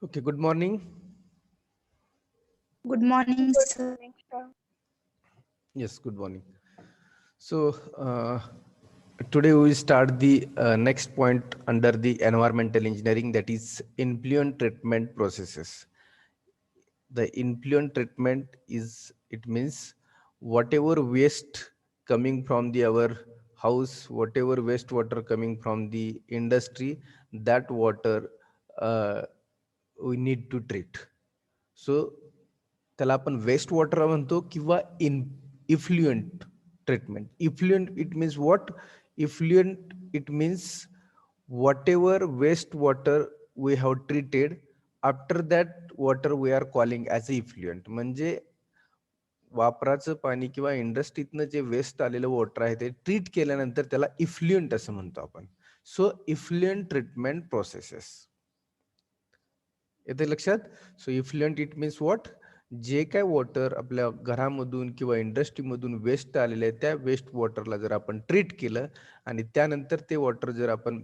Okay, good morning. Good morning, Good sir. morning, sir. Yes, good morning. So, today we will start the next point under the environmental engineering, that is influent treatment processes. The influent treatment is, it means whatever waste coming from the our house, whatever wastewater coming from the industry, that water uh, we need to treat. So त्याला आपण waste water म्हणतो किंवा effluent treatment. Effluent it means what? Effluent it means whatever waste water we have treated, after that water we are calling as a effluent. म्हणजे वापराचं पाणी किंवा इंडस्ट्रीतनं जे waste आलेलं वॉटर आहे ते ट्रीट केल्यानंतर त्याला इफ्लुएंट असं म्हणतो आपण. सो इफ्लुएंट ट्रीटमेंट प्रोसेसेस येते लक्षात. So effluent it means what? जे काय वॉटर आपल्या घरामधून किंवा इंडस्ट्रीमधून वेस्ट आलेलं आहे, त्या वेस्ट वॉटरला जर आपण ट्रीट केलं आणि त्यानंतर ते वॉटर जर आपण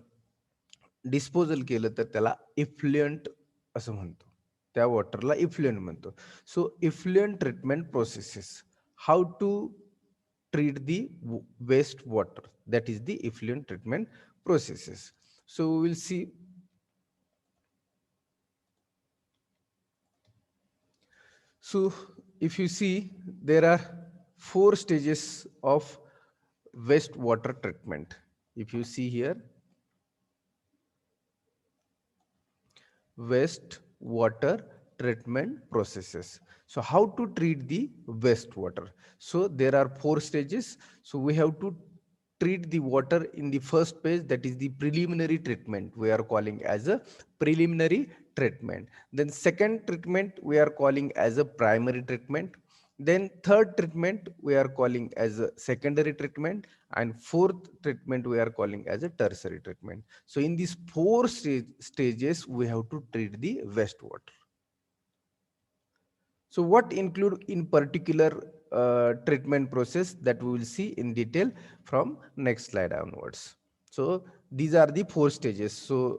डिस्पोजल केलं, तर त्याला इफ्लुएंट असं म्हणतो. त्या वॉटरला इफ्लुएंट म्हणतो. So effluent treatment processes, how to treat the waste water, that is the effluent treatment processes. So we will see. So if you see, there are four stages of wastewater treatment. If you see here, wastewater treatment processes. So how to treat the wastewater? So there are four stages. So we have to treat the water in the first phase, that is the preliminary treatment, we are calling as a preliminary treatment. Then second treatment we are calling as a primary treatment. Then third treatment we are calling as a secondary treatment, and fourth treatment we are calling as a tertiary treatment. So in these four stages we have to treat the wastewater. So what include in particular treatment process, that we will see in detail from next slide onwards. So these are the four stages. So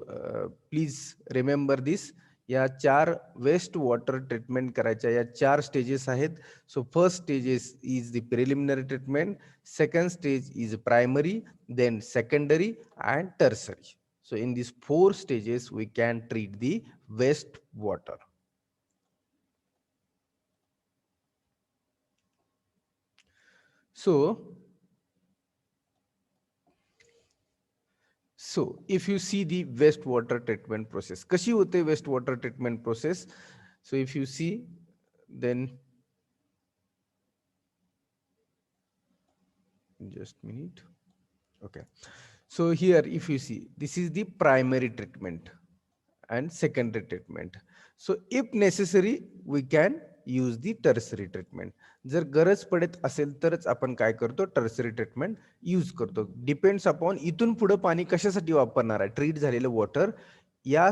please remember this. या चार waste water treatment करायच्या या चार stages आहेत. So first stages is the preliminary treatment, second stage is primary, then secondary and tertiary. So in these four stages we can treat the waste water. So if you see the wastewater treatment process, कशी होते wastewater treatment process? So if you see, then just minute. Okay. So here if you see, this is the primary treatment and secondary treatment. So if necessary we can use the tertiary treatment. जर गरज पडत असेल तरच आपण काय करतो, tertiary treatment use करतो. Depends upon इथून पुढे पाणी कशासाठी वापरणार आहे, ट्रीट झालेलं वॉटर या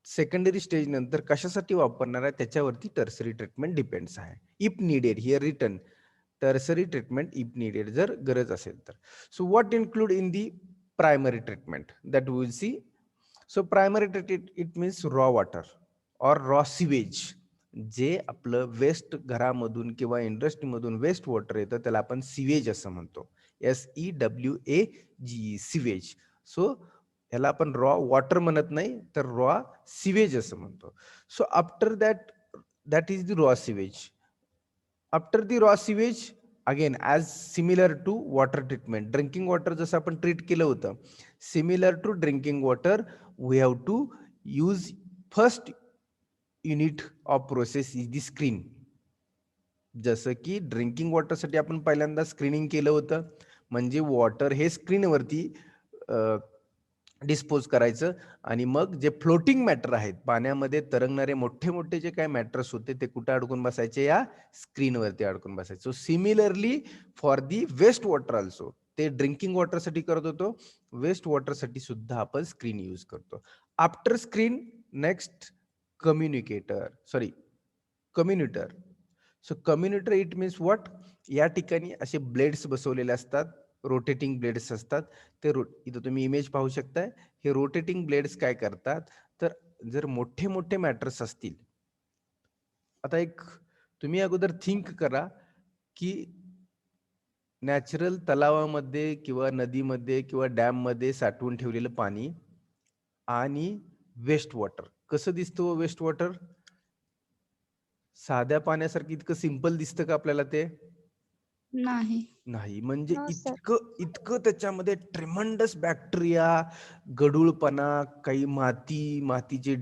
सेकंडरी स्टेज नंतर कशासाठी वापरणार आहे त्याच्यावरती टर्सरी ट्रीटमेंट डिपेंड्स आहे. If needed, here return tertiary treatment if needed, जर गरज असेल तर. So what include in the primary treatment, that we will see. So primary treatment it means raw water or raw sewage. जे आपलं waste घरामधून किंवा इंडस्ट्रीमधून waste water येतं त्याला आपण सिवेज असं म्हणतो. SEWAGE, sewage. सो ह्याला आपण रॉ वॉटर म्हणत नाही, तर रॉ सिवेज असं म्हणतो. So after that, that is the raw sewage. After the raw sewage again as similar to water treatment, drinking water जसं आपण ट्रीट केलं होतं, similar to drinking water we have to use first unit of process is the screen. जसं की drinking वॉटरसाठी आपण पहिल्यांदा screening केलं होतं, म्हणजे वॉटर हे स्क्रीनवरती डिस्पोज करायचं आणि मग जे फ्लोटिंग मॅटर आहेत, पाण्यामध्ये तरंगणारे मोठे मोठे जे काही मॅटर्स होते ते कुठे अडकून बसायचे, या स्क्रीनवरती अडकून बसायचे. So similarly for the waste water also, ते ड्रिंकिंग वॉटरसाठी करत होतो, वेस्ट वॉटरसाठी सुद्धा आपण स्क्रीन यूज करतो. After screen next communicator, sorry comminutor. So comminutor it means what? या ठिकाणी असे ब्लेड्स बसवलेले असतात, रोटेटिंग ब्लेड्स असतात. ते इथं तुम्ही इमेज पाहू शकताय. हे रोटेटिंग ब्लेड्स काय करतात, तर जर मोठे मोठे मॅटर्स असतील, आता एक तुम्ही अगोदर थिंक करा की नॅचरल तलावामध्ये किंवा नदीमध्ये किंवा डॅममध्ये साठवून ठेवलेलं पाणी आणि वेस्ट वॉटर कसं दिसतं. वेस्ट वॉटर साध्या पाण्यासारखं इतकं सिंपल दिसतं का आपल्याला ते? नाही. नाही. म्हणजे नो सर. इतकं त्याच्यामध्ये ट्रेमंडस बॅक्टेरिया, गढूळपणा, काही मातीचे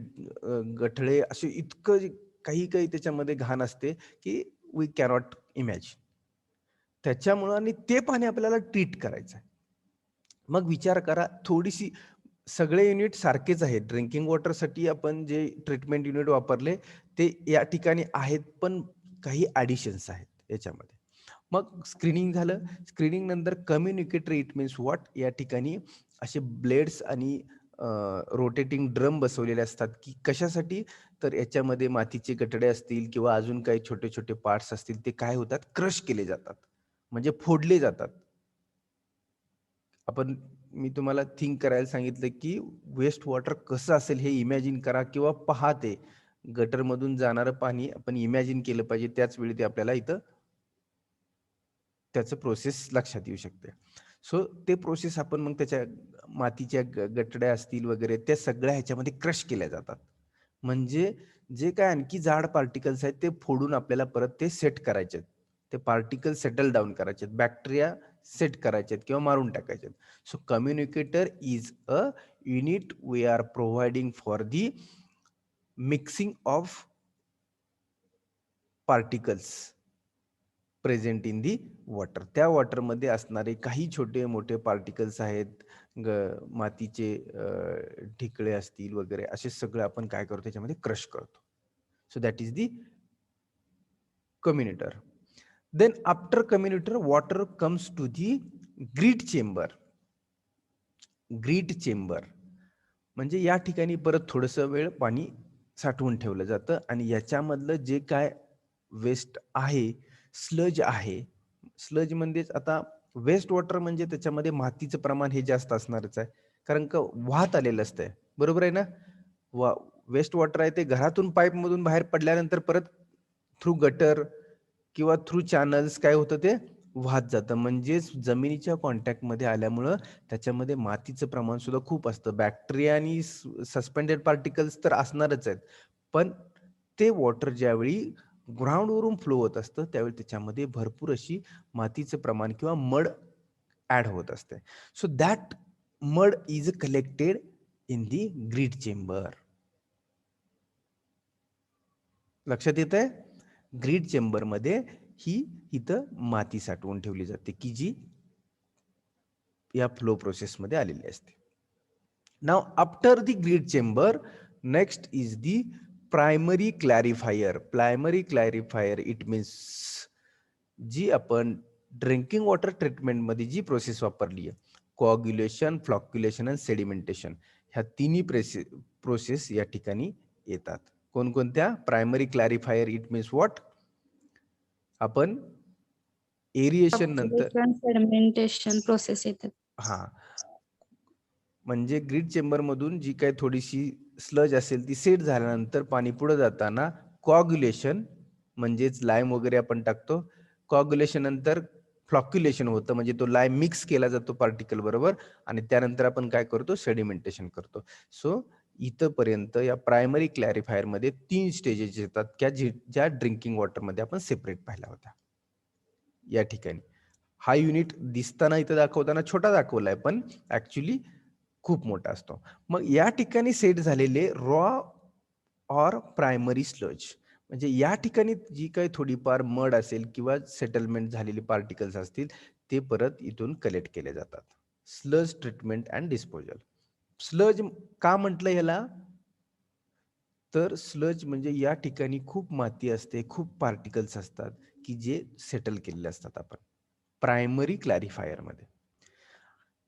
गठळे असे इतकं काही त्याच्यामध्ये घाण असते की वी कॅनॉट इमॅजिन. त्याच्यामुळं आणि ते पाणी आपल्याला ट्रीट करायचं आहे. मग विचार करा, थोडीशी सगळे युनिट सारखेच आहेत. ड्रिंकिंग वॉटरसाठी आपण जे ट्रीटमेंट युनिट वापरले ते या ठिकाणी आहेत, पण काही ॲडिशन्स आहेत याच्यामध्ये. मग स्क्रीनिंग झालं. स्क्रीनिंग नंतर कम्युनिकेटर इट मीन्स व्हॉट, या ठिकाणी असे ब्लेड्स आणि रोटेटिंग ड्रम बसवलेले असतात की कशासाठी, तर याच्यामध्ये मातीचे गठडे असतील किंवा अजून काही छोटे छोटे पार्ट्स असतील ते काय होतात, क्रश केले जातात, म्हणजे फोडले जातात. मी तुम्हाला थिंक करायला सांगितलं की वेस्ट वॉटर कसं असेल हे इमॅजिन करा किंवा पहा. ते गटरमधून जाणारं पाणी आपण इमॅजिन केलं पाहिजे, त्याच वेळी ते आपल्याला इथं त्याचं प्रोसेस लक्षात येऊ शकते. सो ते प्रोसेस आपण मग त्याच्या मातीच्या गठड्या असतील वगैरे त्या सगळ्या ह्याच्यामध्ये क्रश केल्या जातात. म्हणजे जे काय आणखी जाड पार्टिकल्स आहेत ते फोडून आपल्याला परत ते सेट करायचे आहेत. ते पार्टिकल सेटल डाऊन करायचे आहेत, बॅक्टेरिया सेट करायचे आहेत किंवा मारून टाकायचे आहेत. So communicator is a unit we are providing for the mixing of particles present in the water. त्या वॉटरमध्ये असणारे काही छोटे मोठे पार्टिकल्स आहेत, मातीचे ठिकळे असतील वगैरे, असे सगळं आपण काय करतो त्याच्यामध्ये क्रश करतो. So that is the comminutor. Then after comminutor water comes to the grit chamber. Grit chamber म्हणजे या ठिकाणी परत थोडंसं वेळ पाणी साठवून ठेवलं जातं आणि याच्यामधलं जे काय वेस्ट आहे, स्लज आहे. स्लज म्हणजेच आता वेस्ट वॉटर म्हणजे त्याच्यामध्ये मातीचं प्रमाण हे जास्त असणारच आहे, कारण का वाहत आलेलं असतंय, बरोबर आहे ना. वेस्ट वॉटर आहे ते घरातून पाईपमधून बाहेर पडल्यानंतर परत थ्रू गटर किंवा थ्रू चॅनल्स काय होतं ते वाहत जातं. म्हणजेच जमिनीच्या कॉन्टॅक्टमध्ये आल्यामुळं त्याच्यामध्ये मातीचं प्रमाण सुद्धा खूप असतं. बॅक्टेरिया आणि सस्पेंडेड पार्टिकल्स तर असणारच आहेत, पण ते वॉटर ज्यावेळी ग्राउंडवरून फ्लो होत असतं त्यावेळी त्याच्यामध्ये भरपूर अशी मातीचं प्रमाण किंवा मड ऍड होत असते. So that mud is collected in the grit chamber. लक्षात येत आहे? ग्रीट चेंबरमध्ये ही इथं माती साठवून ठेवली जाते की जी या फ्लो प्रोसेसमध्ये आलेली असते. नाव after the grit chamber next is the primary clarifier. Primary clarifier it means जी आपण ड्रिंकिंग वॉटर ट्रीटमेंटमध्ये जी प्रोसेस वापरली आहे, कोऑग्युलेशन, फ्लॉक्युलेशन आणि सेडिमेंटेशन, ह्या तिन्ही प्रोसेस या ठिकाणी येतात. कोणकोणत्या? Primary clarifier it means what, आपण एरिएशन नंतर सेडिमेंटेशन प्रोसेस येतात. हा, म्हणजे ग्रीट चेंबर मधून जी काही थोडीशी स्लज असेल ती सेट झाल्यानंतर पाणी पुढे जाताना कोऑग्युलेशन म्हणजेच लाईम वगैरे आपण टाकतो. कोऑग्युलेशन नंतर फ्लॉक्युलेशन होतं, म्हणजे तो लाईम मिक्स केला जातो पार्टिकल बरोबर आणि त्यानंतर आपण काय करतो, सेडिमेंटेशन करतो. सो इथपर्यंत या प्रायमरी क्लॅरिफायर मध्ये 3 स्टेजेस येतात ज्या ड्रिंकिंग वॉटरमध्ये आपण सेपरेट पाहिला होता. या ठिकाणी हा युनिट दिसताना इथं दाखवताना छोटा दाखवलाय, पण ऍक्च्युली खूप मोठा असतो. मग या ठिकाणी सेट झालेले रॉ ऑर प्रायमरी स्लज, म्हणजे या ठिकाणी जी काही थोडीफार मड असेल किंवा सेटलमेंट झालेले पार्टिकल्स असतील ते परत इथून कलेक्ट केले जातात. Sludge treatment and disposal. Sludge का म्हटलं याला, तर स्लज म्हणजे या ठिकाणी खूप माती असते, खूप पार्टिकल्स असतात की जे सेटल केलेले असतात आपण प्रायमरी क्लॅरिफायर मध्ये.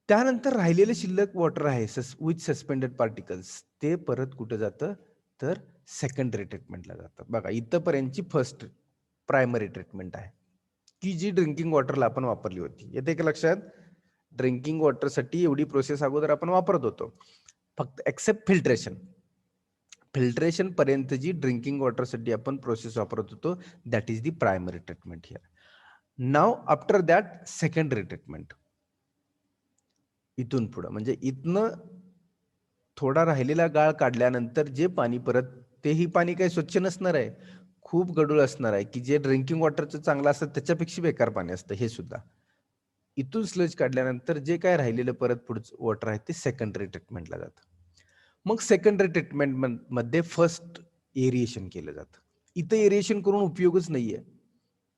त्यानंतर राहिलेले शिल्लक वॉटर आहे विथ सस्पेंडेड पार्टिकल्स, ते परत कुठं जातं, तर सेकंडरी ट्रीटमेंटला जातं. बघा इथंपर्यंतची फर्स्ट प्रायमरी ट्रीटमेंट आहे की जी ड्रिंकिंग वॉटरला आपण वापरली होती. येते का लक्षात? ड्रिंकिंग वॉटरसाठी एवढी प्रोसेस अगोदर आपण वापरत होतो, फक्त एक्सेप्ट फिल्ट्रेशन. फिल्ट्रेशन पर्यंत जी ड्रिंकिंग वॉटरसाठी आपण प्रोसेस वापरत होतो, that is the primary treatment here. Now after that secondary treatment. इथून पुढं म्हणजे इथनं थोडा राहिलेला गाळ काढल्यानंतर जे पाणी परत, तेही पाणी काही स्वच्छ नसणार आहे, खूप गढूळ असणार आहे, की जे ड्रिंकिंग वॉटरचं चांगलं असतं त्याच्यापेक्षा बेकार पाणी असतं हे सुद्धा. इथून स्लज काढल्यानंतर जे काय राहिलेलं परत पुढचं वॉटर आहे ते सेकंडरी ट्रीटमेंटला जातं. मग सेकंडरी ट्रीटमेंट मध्ये फर्स्ट एरिएशन केलं जातं. इथं एरिएशन करून उपयोगच नाहीये.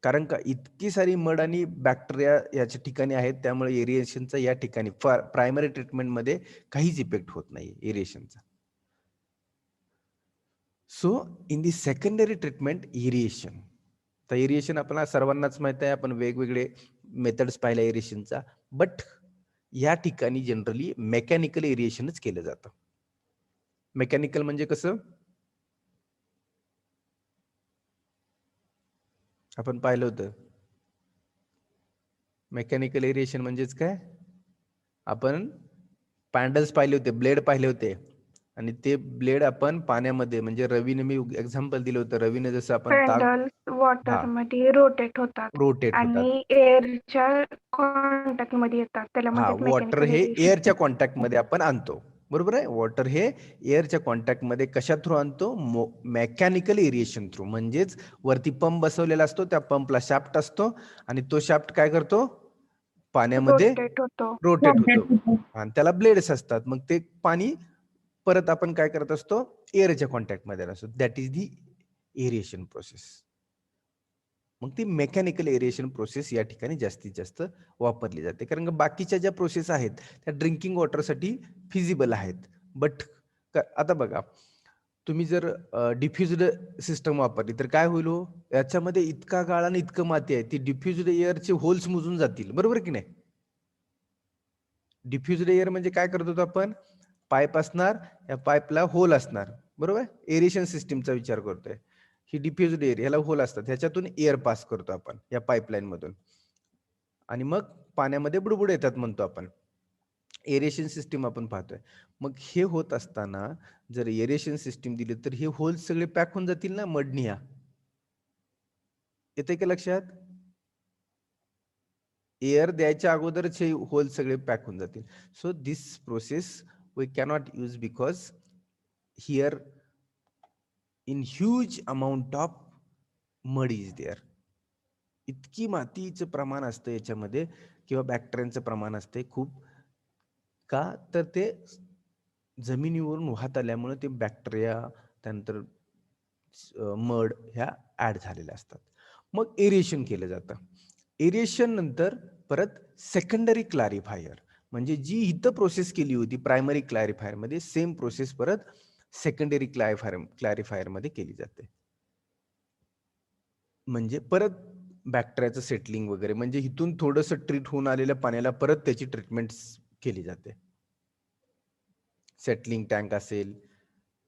कारण का इतकी सारी मड आणि बॅक्टेरिया याच्या ठिकाणी आहेत, त्यामुळे एरिएशनचा या ठिकाणी प्रायमरी ट्रीटमेंटमध्ये काहीच इफेक्ट होत नाही एरिएशनचा. So in the secondary treatment aeration. तर एरिएशन आपल्याला सर्वांनाच माहित आहे, आपण वेगवेगळे मेथड्स पाहिल्या एरिएशनचा, बट या ठिकाणी जनरली मेकॅनिकल एरिएशनच केलं जातं. मेकॅनिकल म्हणजे कसं? आपण पाहिलं होतं. मेकॅनिकल एरिएशन म्हणजेच काय? आपण पॅन्डल्स पाहिले होते, ब्लेड पाहिले होते आणि ते ब्लेड आपण पाण्यामध्ये, म्हणजे रवीने मी एक्झाम्पल दिलं होतं, रवीने जसं आपण पॅन्डल्स वॉटरमध्ये रोटेट होतात रोटेट होतात. आणि एअरच्या कॉन्टॅक्ट मध्ये येतात, त्याला म्हणतात वॉटर मेकॅनिकल हे एरिएशन. एअरच्या कॉन्टॅक्ट मध्ये आपण आणतो, बरोबर आहे. वॉटर हे एअरच्या कॉन्टॅक्ट मध्ये कशा थ्रू आणतो? Mechanical aeration through. म्हणजेच वरती पंप बसवलेला असतो, त्या पंपला शाफ्ट असतो आणि तो शाफ्ट काय करतो? पाण्यामध्ये रोटेट होतो. रोटेट होतो आणि त्याला ब्लेड्स असतात. मग ते पाणी परत आपण काय करत असतो? एअरच्या कॉन्टॅक्ट मध्ये असतो. That is the aeration process. मग ती मेकॅनिकल एरिएशन प्रोसेस या ठिकाणी जास्तीत जास्त वापरली जाते, कारण बाकीच्या ज्या प्रोसेस आहेत त्या ड्रिंकिंग वॉटरसाठी फिजिबल आहेत. बट आता बघा, तुम्ही जर डिफ्युज्ड सिस्टम वापरली तर काय होईल हो? याच्यामध्ये इतका गाळ आणि इतकं माती आहे, ती डिफ्युज्ड एअरचे होल्स मुजून जातील, बरोबर की नाही? डिफ्युज्ड एअर म्हणजे काय करत होतो आपण? पाईप असणार, या पाईपला होल असणार, बरोबर? एरिएशन सिस्टीमचा विचार करतोय. ही डिफ्युज्ड एअर, याला होल असतात, ह्याच्यातून एअर पास करतो आपण या पाईपलाईन मधून आणि मग पाण्यामध्ये बुडबुड येतात म्हणतो आपण. एरिएशन सिस्टीम आपण पाहतोय. मग हे होत असताना जर एरिएशन सिस्टीम दिली तर हे होल्स सगळे पॅक होऊन जातील ना मडनिया. येते का लक्षात? एअर द्यायच्या अगोदरच हे होल सगळे पॅक होऊन जातील. So this process we cannot use because here in huge amount of mud is there. इतकी मातीचं प्रमाण असतं याच्यामध्ये किंवा बॅक्टेरियांचं प्रमाण असते खूप. का तर ते जमिनीवरून वाहत आल्यामुळे ते बॅक्टेरिया, त्यानंतर मड ह्या ऍड झालेल्या असतात. मग एरिएशन केलं जातं. एरिएशन नंतर परत सेकंडरी क्लॅरिफायर, म्हणजे जी इथं प्रोसेस केली होती प्रायमरी क्लॅरिफायर मध्ये, सेम प्रोसेस परत सेकंडरी क्लॅरिफायर मध्ये केली जाते. म्हणजे परत बॅक्टेरियाचं सेटलिंग वगैरे, म्हणजे इथून थोडंसं ट्रीट होऊन आलेल्या पाण्याला परत त्याची ट्रीटमेंट केली जाते. सेटलिंग टँक असेल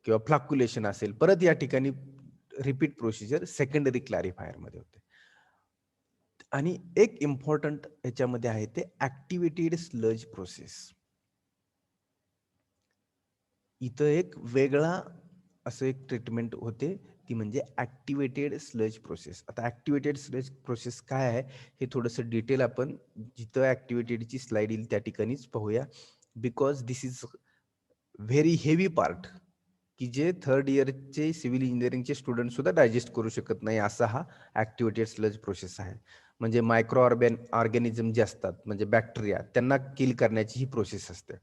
किंवा फ्लॅक्युलेशन असेल, परत या ठिकाणी रिपीट प्रोसिजर सेकंडरी क्लॅरिफायर मध्ये होते. आणि एक इम्पॉर्टंट याच्यामध्ये आहे ते ऍक्टिव्हेटेड स्लज प्रोसेस. इथं एक वेगळा असं एक ट्रीटमेंट होते, ती म्हणजे ऍक्टिव्हेटेड स्लज प्रोसेस. आता ऍक्टिव्हेटेड स्लज प्रोसेस काय आहे हे थोडंसं डिटेल आपण जिथं ऍक्टिव्हेटेडची स्लाइड येईल त्या ठिकाणीच पाहूया, because this is very heavy part, की जे थर्ड इयरचे सिव्हिल इंजिनिअरिंगचे स्टुडंट सुद्धा डायजेस्ट करू शकत नाही, असा हा ऍक्टिव्हेटेड स्लज प्रोसेस आहे. म्हणजे मायक्रो ऑर्गॅनिझम जे असतात, म्हणजे बॅक्टेरिया, त्यांना किल करण्याची ही प्रोसेस असते.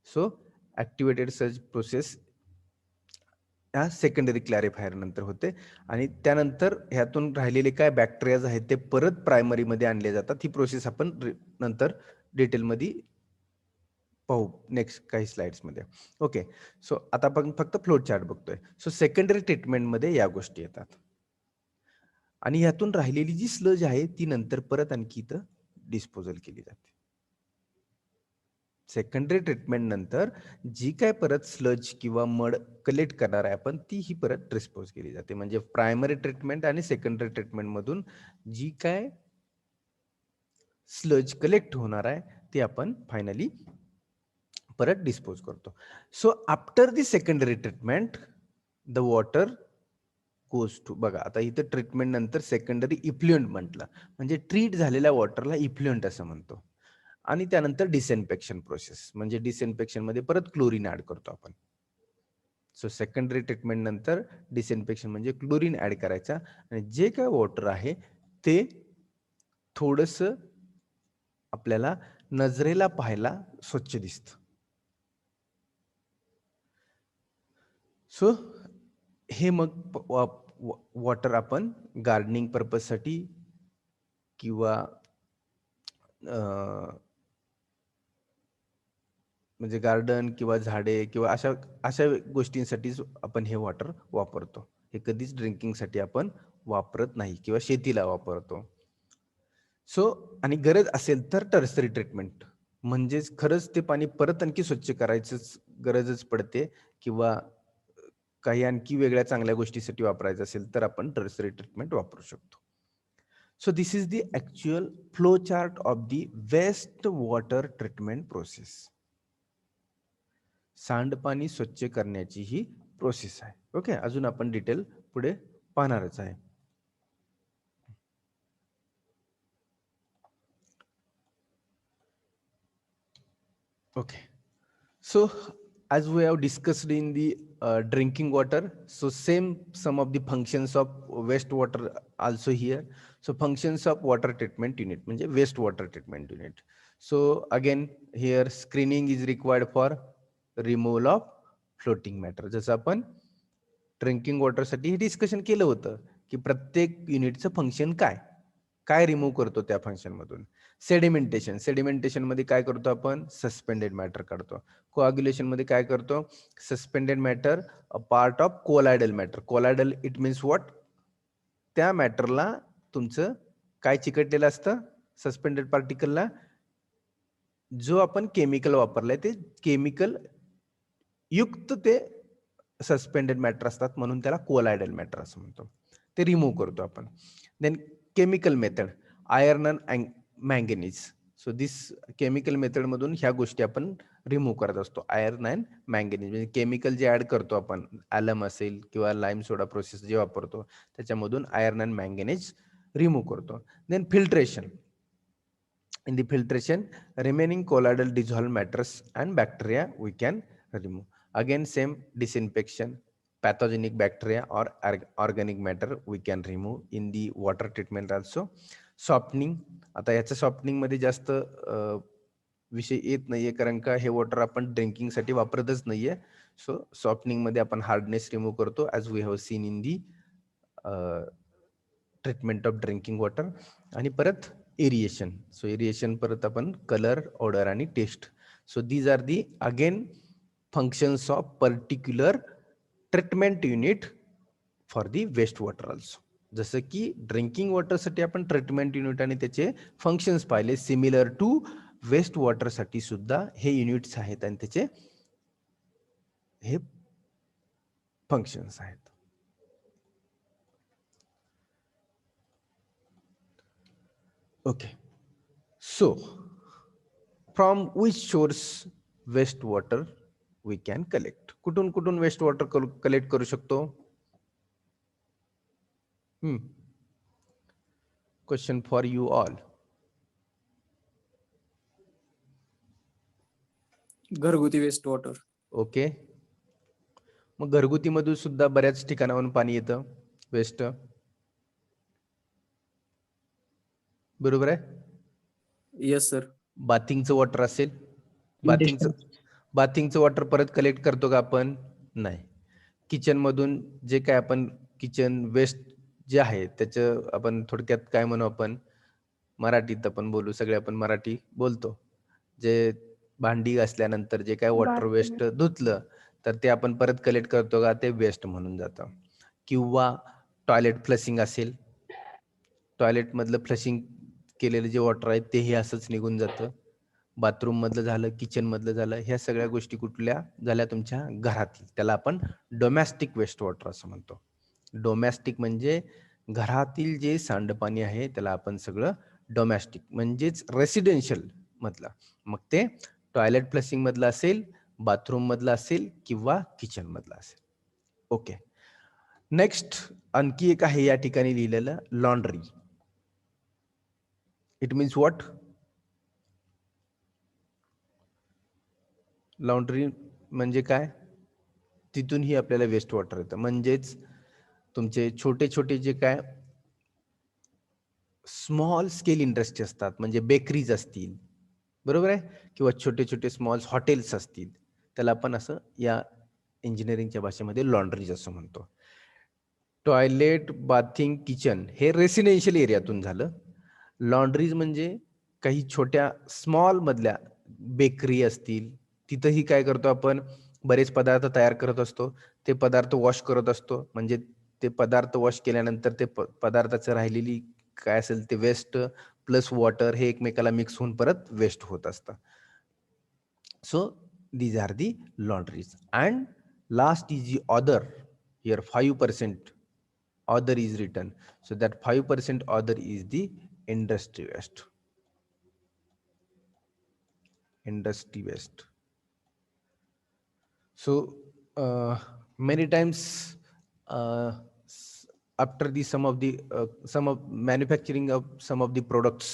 सो ऍक्टिव्हेटेड स्लज प्रोसेस ह्या सेकंडरी क्लॅरिफायर नंतर होते आणि त्यानंतर ह्यातून राहिलेले काय बॅक्टेरियाज आहेत ते परत प्रायमरी मध्ये आणले जातात. ही प्रोसेस आपण नंतर डिटेलमध्ये पाहू नेक्स्ट काही स्लाइड्स मध्ये. ओके, सो आता आपण फक्त फ्लो चार्ट बघतोय. सो सेकंडरी ट्रीटमेंट मध्ये या गोष्टी येतात आणि यातून राहिलेली जी स्लज आहे ती नंतर परत आणखी इथं डिस्पोजल केली जाते. सेकंडरी ट्रीटमेंट नंतर जी काय परत स्लज किंवा मड कलेक्ट करणार आहे आपण, ती ही परत डिस्पोज केली जाते. म्हणजे प्रायमरी ट्रीटमेंट आणि सेकंडरी ट्रीटमेंट मधून जी काय स्लज कलेक्ट होणार आहे ते आपण फायनली परत डिस्पोज करतो. So after the secondary treatment the water goes to, बघा आता इथं ट्रीटमेंट नंतर सेकंडरी इफ्लुएंट म्हटलं, म्हणजे ट्रीट झालेल्या वॉटरला इफ्लुएंट असं म्हणतो. आणि त्यानंतर डिसइन्फेक्शन प्रोसेस, म्हणजे डिसइन्फेक्शन मध्ये परत क्लोरीन ऍड करतो आपण. सो सेकंडरी ट्रीटमेंट नंतर डिसइन्फेक्शन म्हणजे क्लोरीन ऍड करायचा आणि जे काय वॉटर आहे ते थोडस आपल्याला नजरेला पाहायला स्वच्छ दिसतं. सो हे मग वॉटर आपण गार्डनिंग पर्पजसाठी किंवा म्हणजे गार्डन किंवा झाडे किंवा अशा अशा गोष्टींसाठीच आपण हे वॉटर वापरतो. हे कधीच ड्रिंकिंगसाठी आपण वापरत नाही किंवा शेतीला वापरतो. सो आणि गरज असेल तर टर्सरी ट्रीटमेंट, म्हणजेच खरंच ते पाणी परत आणखी स्वच्छ करायचंच गरजच पडते किंवा काही आणखी वेगळ्या चांगल्या गोष्टीसाठी वापरायचं असेल तर आपण टर्सरी ट्रीटमेंट वापरू शकतो. So this is the actual flow chart of the waste water treatment process. सांडपाणी स्वच्छ करण्याची ही प्रोसेस आहे. ओके, अजून आपण डिटेल पुढे पाहणारच आहे. Okay, so as we have discussed in the drinking water, so same some of the functions of wastewater also here. So functions of water treatment unit म्हणजे wastewater treatment unit. So again here screening is required for removal of floating matter. जसं आपण drinking water साठी हे discussion केलं होतं की प्रत्येक युनिटचं function काय रिमूव्ह करतो त्या फंक्शन मधून. सेडिमेंटेशन, सेडिमेंटेशन मध्ये काय करतो आपण, सस्पेंडेड मॅटर काढतो. कोआग्युलेशन मध्ये काय करतो, suspended matter a part of colloidal matter. Colloidal it means what, त्या मॅटरला तुमचं काय चिकटलेलं असतं सस्पेंडेड पार्टिकलला, जो आपण केमिकल वापरलंय ते केमिकल युक्त ते सस्पेंडेड मॅटर असतात, म्हणून त्याला कोलायडल मॅटर असं म्हणतो. ते रिमूव्ह करतो आपण. Then chemical method, iron and manganese. So this chemical method मधून ह्या गोष्टी आपण रिमूव्ह करत असतो. आयर्न अँड मँगनीज म्हणजे केमिकल जे ऍड करतो आपण, ॲलम असेल किंवा लाईम सोडा प्रोसेस जे वापरतो त्याच्यामधून आयर्न अँड मँगनीज रिमूव्ह करतो. Then filtration, in the filtration remaining colloidal dissolved matters and bacteria we can remove. Again same disinfection, pathogenic bacteria or organic matter we can remove in the water treatment also. Softening, आता याचा softening मध्ये जास्त विषय येत नाहीये कारण का हे वॉटर आपण ड्रिंकिंग साठी वापरतच नाहीये. सो सॉफ्टनिंग मध्ये आपण हार्डनेस रिमूव्ह करतो as we have seen in the treatment of drinking water. आणि परत एरिएशन, सो एरिएशन परत आपण कलर, ऑर्डर आणि taste. So these are the again functions of particular treatment unit for the waste water also. जसं की drinking वॉटरसाठी आपण treatment unit आणि त्याचे फंक्शन्स पाहिले, सिमिलर टू वेस्ट वॉटर साठी सुद्धा हे युनिट्स आहेत आणि त्याचे हे फंक्शन्स आहेत. Okay, so from which source waste water we can collect? कुठून कुठून वेस्ट वॉटर कलेक्ट करू शकतो? Question for you all. घरगुती वेस्ट वॉटर. ओके, मग घरगुती मधून सुद्धा बऱ्याच ठिकाणावरून पाणी येतं वेस्ट, बरोबर आहे? Yes sir. बाथिंगचं वॉटर असेल, बाथिंगचं वॉटर परत कलेक्ट करतो का आपण? नाही. किचन मधून जे काय आपण किचन वेस्ट जे आहे त्याचं आपण थोडक्यात काय म्हणू, आपण मराठीत आपण बोलू, सगळे आपण मराठी बोलतो, जे भांडी घासल्यानंतर जे काय वॉटर वेस्ट धुतलं तर ते आपण परत कलेक्ट करतो का? ते वेस्ट म्हणून जातं. किंवा टॉयलेट फ्लशिंग असेल, टॉयलेट मधलं फ्लशिंग केलेलं जे वॉटर आहे तेही असंच निघून जातं. बाथरूम मधलं झालं, किचन मधलं झालं, ह्या सगळ्या गोष्टी कुठल्या झाल्या? तुमच्या घरातील. त्याला आपण डोमेस्टिक वेस्ट वॉटर असं म्हणतो. डोमेस्टिक म्हणजे घरातील जे सांडपाणी आहे त्याला आपण सगळं डोमेस्टिक म्हणजेच रेसिडेन्शियल मधलं. मग ते टॉयलेट फ्लशिंग मधला असेल, बाथरूम मधला असेल किंवा किचन मधला असेल. ओके. नेक्स्ट आणखी एक आहे या ठिकाणी लिहिलेलं laundry. It means what? Laundry म्हणजे काय? तिथूनही आपल्याला वेस्ट वॉटर येतं. म्हणजेच तुमचे छोटे छोटे जे काय स्मॉल स्केल इंडस्ट्री असतात, म्हणजे बेकरीज असतील, बरोबर आहे, किंवा छोटे छोटे स्मॉल हॉटेल्स असतील, त्याला आपण असं या इंजिनिअरिंगच्या भाषेमध्ये लॉन्ड्रीज असं म्हणतो. टॉयलेट, बाथिंग, किचन हे रेसिडेन्शियल एरियातून झालं. लॉन्ड्रीज म्हणजे काही छोट्या स्मॉल मधल्या बेकरी असतील, तिथंही काय करतो आपण, बरेच पदार्थ तयार करत असतो, ते पदार्थ वॉश करत असतो, म्हणजे ते पदार्थ वॉश केल्यानंतर ते पदार्थाचं राहिलेली काय असेल ते वेस्ट प्लस वॉटर हे एकमेकाला मिक्स होऊन परत वेस्ट होत असतं. So these are the laundries. And last is the other. Here 5% other is written, so that 5% other is the industry waste. Industry waste. So many times after the some of manufacturing of some of the products,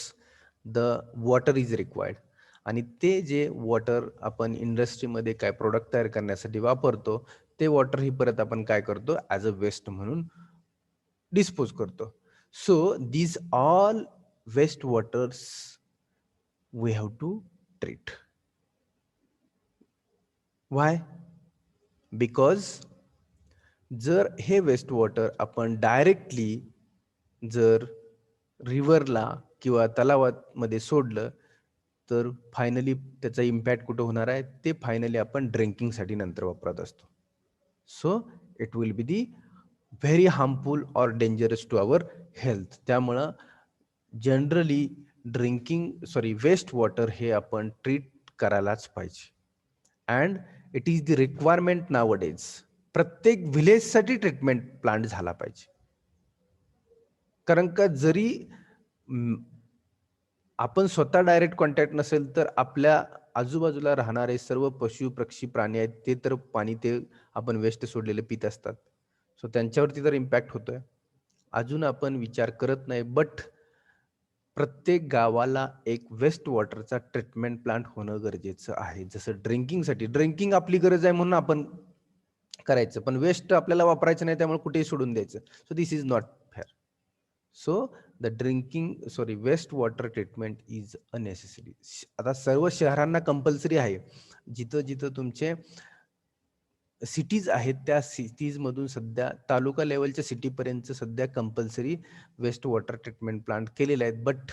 the water is required. आणि ते जे water आपण इंडस्ट्रीमध्ये काय product तयार करण्यासाठी वापरतो, ते वॉटर ही परत आपण काय करतो, ॲज अ वेस्ट म्हणून डिस्पोज करतो. So these all waste waters we have to treat. Why? Because जर हे वेस्ट वॉटर आपण डायरेक्टली जर रिव्हरला किंवा तलावामध्ये सोडलं तर फायनली त्याचा इम्पॅक्ट कुठं होणार आहे, ते फायनली आपण ड्रिंकिंगसाठी नंतर वापरत असतो. So it will be the very harmful or dangerous to our health. त्यामुळं जनरली वेस्ट वॉटर हे आपण ट्रीट करायलाच पाहिजे. And it is the requirement nowadays. प्रत्येक व्हिलेजसाठी ट्रीटमेंट प्लांट झाला पाहिजे. कारण का जरी आपण स्वतः डायरेक्ट कॉन्टॅक्ट नसेल तर आपल्या आजूबाजूला राहणारे सर्व पशु पक्षी प्राणी आहेत ते तर पाणी ते आपण वेस्ट सोडलेले पित असतात. सो त्यांच्यावरती तर इम्पॅक्ट होतोय. अजून आपण विचार करत नाही, बट प्रत्येक गावाला एक वेस्ट वॉटरचा ट्रीटमेंट प्लांट होणं गरजेचं आहे. जसं ड्रिंकिंगसाठी, ड्रिंकिंग आपली गरज आहे म्हणून आपण करायचं, पण वेस्ट आपल्याला वापरायचं नाही त्यामुळे कुठेही सोडून द्यायचं. So this is not fair. So the waste water treatment is a necessary. आता सर्व शहरांना कंपल्सरी आहे. जिथं जिथं तुमचे सिटीज आहेत त्या सिटीज मधून सध्या तालुका लेवलच्या सिटीपर्यंत सध्या compulsory waste water treatment plant केलेले आहेत. बट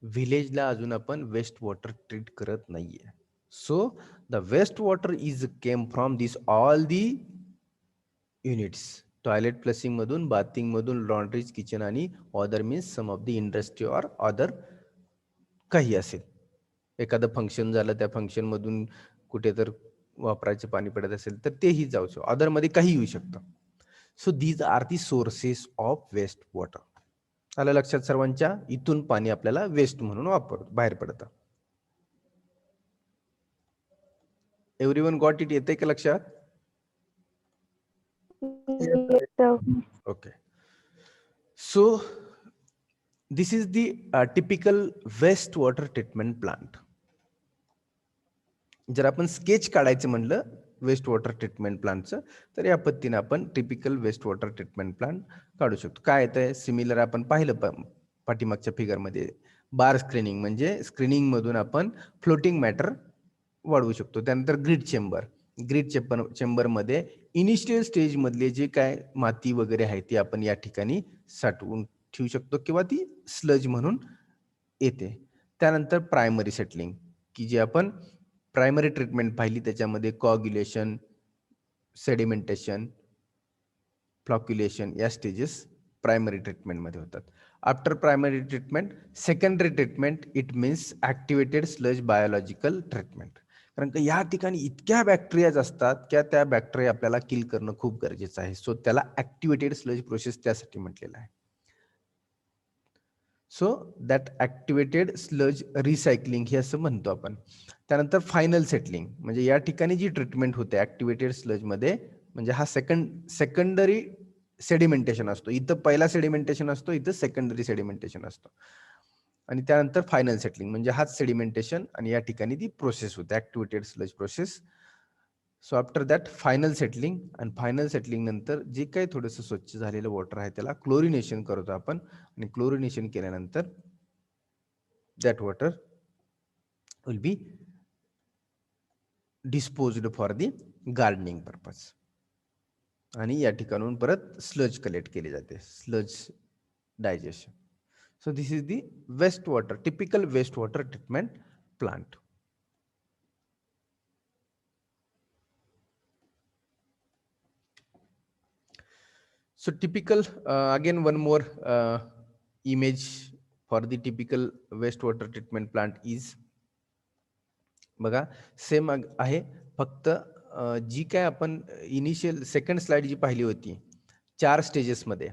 व्हिलेजला अजून आपण वेस्ट वॉटर ट्रीट करत नाहीये. So the waste water is came from this all the units. Toilet flushing मधून, बाथिंग मधून, लॉन्ड्रीज, किचन आणि other means some of the industry or other काही असेल. एखादं फंक्शन झालं, त्या फंक्शन मधून कुठे तर वापरायचे पाणी पडत असेल तर तेही जाऊ शकतो. ऑदर मध्ये काही येऊ शकतं. So these are the sources of waste water. आलं लक्षात सर्वांच्या? इथून पाणी आपल्याला वेस्ट म्हणून बाहेर पडतं. Everyone got it? येते का लक्षात? Okay. So this is the typical wastewater treatment plant. जर आपण स्केच काढायचं म्हणलं वेस्ट वॉटर ट्रीटमेंट प्लांटचं तर या पद्धतीने आपण typical waste water treatment plant काढू शकतो. काय येतंय सिमिलर आपण पाहिलं पाठीमागच्या फिगरमध्ये. बार स्क्रीनिंग म्हणजे स्क्रीनिंग मधून आपण फ्लोटिंग मॅटर वाढवू शकतो. त्यानंतर ग्रीड चेंबर मध्ये इनिशियल स्टेज मधले जे काय माती वगैरे आहे ती आपण या ठिकाणी साठवून ठेवू शकतो किंवा ती स्लज म्हणून येते. त्यानंतर प्रायमरी सेटलिंग की जे आपण प्रायमरी ट्रीटमेंट पाहिली त्याच्यामध्ये कॉग्युलेशन, सेडिमेंटेशन, फ्लॉक्युलेशन या स्टेजेस प्रायमरी ट्रीटमेंट मध्ये होतात. After primary treatment secondary treatment it means activated sludge biological treatment. कारण का या ठिकाणी इतक्या बॅक्टेरियाज असतात की त्या बॅक्टेरिया आपल्याला किल करणं खूप गरजेचं आहे. सो त्याला ऍक्टिव्हेटेड स्लज प्रोसेस त्यासाठी म्हटलेलं आहे. So that activated sludge recycling हे असं म्हणतो आपण. त्यानंतर फायनल सेटलिंग म्हणजे या ठिकाणी जी ट्रीटमेंट होते ऍक्टिव्हेटेड स्लज मध्ये, म्हणजे हा सेकंडरी सेडिमेंटेशन असतो. इथं पहिला सेडिमेंटेशन असतो, इथं सेकंडरी सेडिमेंटेशन असतो, आणि त्यानंतर फायनल सेटलिंग म्हणजे हाच सेडिमेंटेशन, आणि या ठिकाणी ती प्रोसेस होते activated sludge process. So after that final settling, आणि फायनल सेटलिंग नंतर जे काही थोडंसं स्वच्छ झालेलं वॉटर आहे त्याला क्लोरिनेशन करतो आपण, आणि क्लोरिनेशन केल्यानंतर that water will be disposed for the gardening purpose. आणि या ठिकाणून परत स्लज कलेक्ट केली जाते, sludge digestion. So this is the waste water, typical waste water treatment plant. So typical, again one more image for the typical wastewater treatment plant is, बघा same आहे, फक्त जी काय आपण इनिशियल सेकंड स्लाइड जी पाहिली होती 4 stages मध्ये,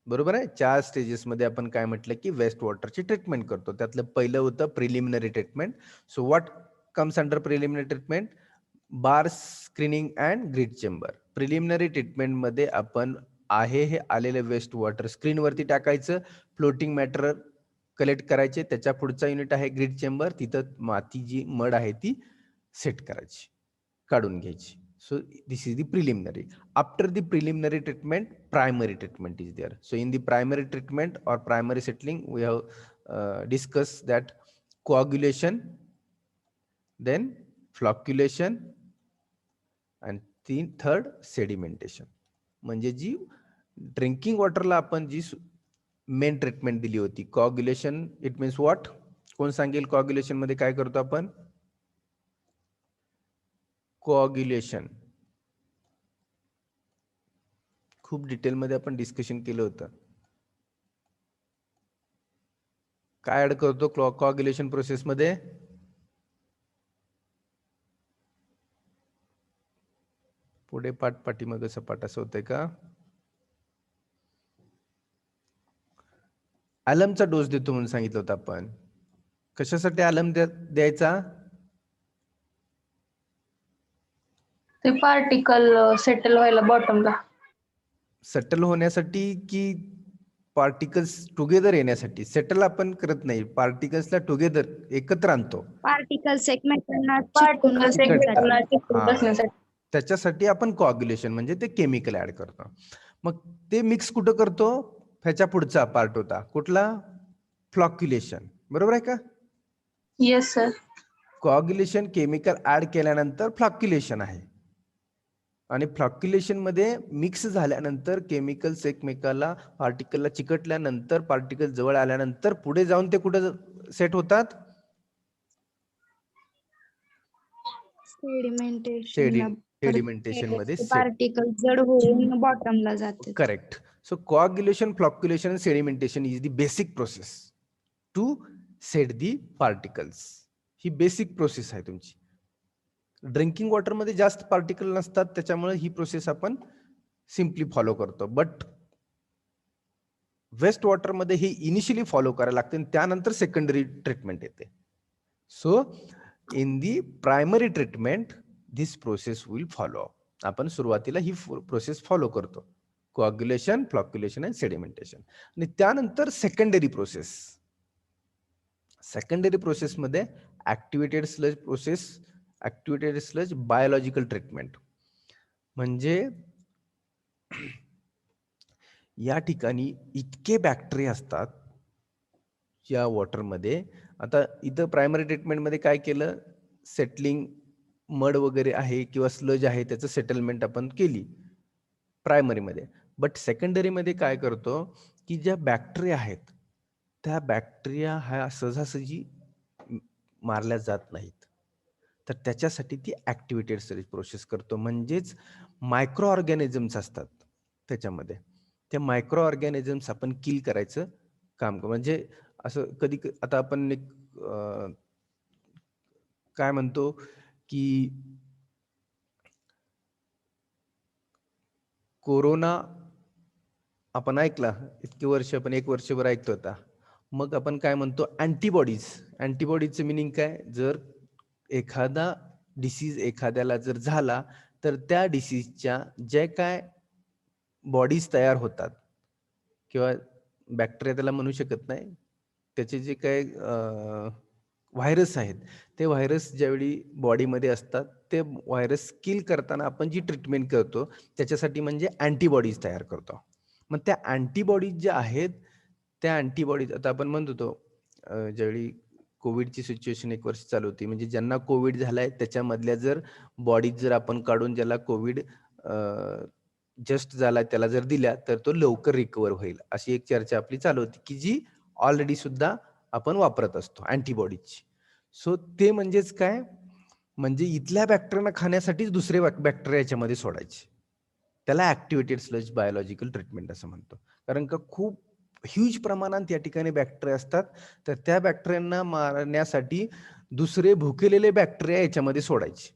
बरोबर आहे. 4 स्टेजेस मध्ये आपण काय म्हटलं की वेस्ट वॉटरची ट्रीटमेंट करतो. त्यातलं पहिलं होतं preliminary treatment. So what comes under preliminary treatment? Bar screening and grit chamber. Preliminary treatment मध्ये आपण आहे हे आलेले वेस्ट वॉटर स्क्रीनवरती टाकायचं, फ्लोटिंग मॅटर कलेक्ट करायचे. त्याच्या पुढचा युनिट आहे ग्रीड चेंबर, तिथं माती जी मड आहे ती सेट करायची, काढून घ्यायची. So this is the preliminary. After the preliminary treatment, primary treatment is there. So in the primary treatment or primary settling, we have discussed that coagulation, then flocculation, and third sedimentation. म्हणजे जी drinking वॉटरला आपण जी main treatment दिली होती coagulation, it means what? कोण सांगेल coagulation मध्ये काय करतो आपण? कोऑग्युलेशन खूप डिटेल मध्ये आपण डिस्कशन केलं होतं. काय ऍड करतो कोऑग्युलेशन प्रोसेस मध्ये? पुढे पाठ पाठीमागे सपाट असं होतंय का? ॲलमचा डोस देतो म्हणून सांगितलं होतं आपण. कशासाठी ॲलम द्यायचा? ते पार्टिकल सेटल व्हायला बॉटमला. सेटल होण्यासाठी की पार्टिकल्स टुगेदर येण्यासाठी? सेटल आपण करत नाही, पार्टिकल्सला टुगेदर एकत्र आणतो. पार्टिकल्स एकमेकांना पार्टिकल चिकटून एकमेकांना चिकटून हा. बसण्यासाठी. त्याच्यासाठी आपण कोऑग्युलेशन म्हणजे ते केमिकल ऍड करतो. मग ते मिक्स कुठं करतो? ह्याच्या पुढचा पार्ट होता कुठला? फ्लॉक्युलेशन, बरोबर आहे का? Yes sir. Coagulation chemical add केल्यानंतर फ्लॉक्युलेशन आहे, आणि फ्लॉक्युलेशन मध्ये मिक्स झाल्यानंतर केमिकल्स एकमेकाला पार्टिकलला चिकटल्यानंतर पार्टिकल जवळ आल्यानंतर पुढे जाऊन ते कुठे सेट होतात? सेडिमेंटेशन मध्ये सेट. पार्टिकल जड होऊन बॉटमला जाते. Correct. So coagulation, flocculation, sedimentation is the basic process to set the particles. ही बेसिक प्रोसेस आहे तुमची. ड्रिंकिंग वॉटर मध्ये जास्त पार्टिकल नसतात, त्याच्यामुळे ही प्रोसेस आपण सिम्पली फॉलो करतो. बट वेस्ट वॉटर मध्ये ही इनिशियली फॉलो करायला लागते, आणि त्यानंतर सेकंडरी ट्रीटमेंट येते. So in the primary treatment this process will follow. आपण सुरुवातीला ही प्रोसेस फॉलो करतो, कोऑग्युलेशन, फ्लॉक्युलेशन अँड सेडिमेंटेशन. आणि त्यानंतर सेकंडरी प्रोसेस. सेकंडरी प्रोसेस मध्ये activated sludge process, activated sludge biological treatment. म्हणजे या ठिकाणी इतके बॅक्टेरिया असतात या वॉटरमध्ये. आता इथं प्रायमरी ट्रीटमेंटमध्ये काय केलं? सेटलिंग मड वगैरे आहे किंवा स्लज आहे त्याचं सेटलमेंट आपण केली प्रायमरीमध्ये. बट सेकंडरीमध्ये काय करतो की ज्या बॅक्टेरिया आहेत त्या बॅक्टेरिया ह्या सहजासहजी मारल्या जात नाहीत, तर त्याच्यासाठी ती ऍक्टिव्हेटेड स्लज प्रोसेस करतो. म्हणजेच मायक्रो ऑर्गॅनिझम्स असतात त्याच्यामध्ये, त्या मायक्रो ऑर्गॅनिझम्स आपण किल करायचं काम करतो. म्हणजे असं कधी आता आपण एक काय म्हणतो की कोरोना आपण ऐकला, इतके वर्ष आपण 1 वर्षभर ऐकतो होता. मग आपण काय म्हणतो अँटीबॉडीज. अँटीबॉडीचं मिनिंग काय, जर एखादा डिसीज एखाद्याला जर झाला तर त्या डिसीजच्या जे काय बॉडीज तयार होतात किंवा बॅक्टेरिया त्याला म्हणू शकत नाही, त्याचे जे काय व्हायरस आहेत ते व्हायरस ज्यावेळी बॉडीमध्ये असतात ते व्हायरस किल करताना आपण जी ट्रीटमेंट करतो त्याच्यासाठी म्हणजे अँटीबॉडीज तयार करतो. मग त्या अँटीबॉडीज ज्या आहेत त्या अँटीबॉडीज आता आपण म्हणत होतो ज्यावेळी कोविडची सिच्युएशन 1 वर्ष चालू होती, म्हणजे ज्यांना कोविड झालाय त्याच्यामधल्या जर बॉडीज जर आपण काढून ज्याला कोविड जस्ट झाला त्याला जर दिल्या तर तो लवकर रिकवर होईल, अशी एक चर्चा आपली चालू होती की जी ऑलरेडी सुद्धा आपण वापरत असतो अँटीबॉडीजची. सो ते म्हणजेच काय, म्हणजे इथल्या बॅक्टेरियाना खाण्यासाठीच दुसरे बॅक्टेरिया याच्यामध्ये सोडायचे. त्याला ऍक्टिव्हेटेड स्लज बायोलॉजिकल ट्रीटमेंट असं म्हणतो. कारण का खूप ह्यूज प्रमाणात या ठिकाणी बॅक्टेरिया असतात, तर त्या बॅक्टेरियांना मारण्यासाठी दुसरे भुकेलेले बॅक्टेरिया याच्यामध्ये सोडायचे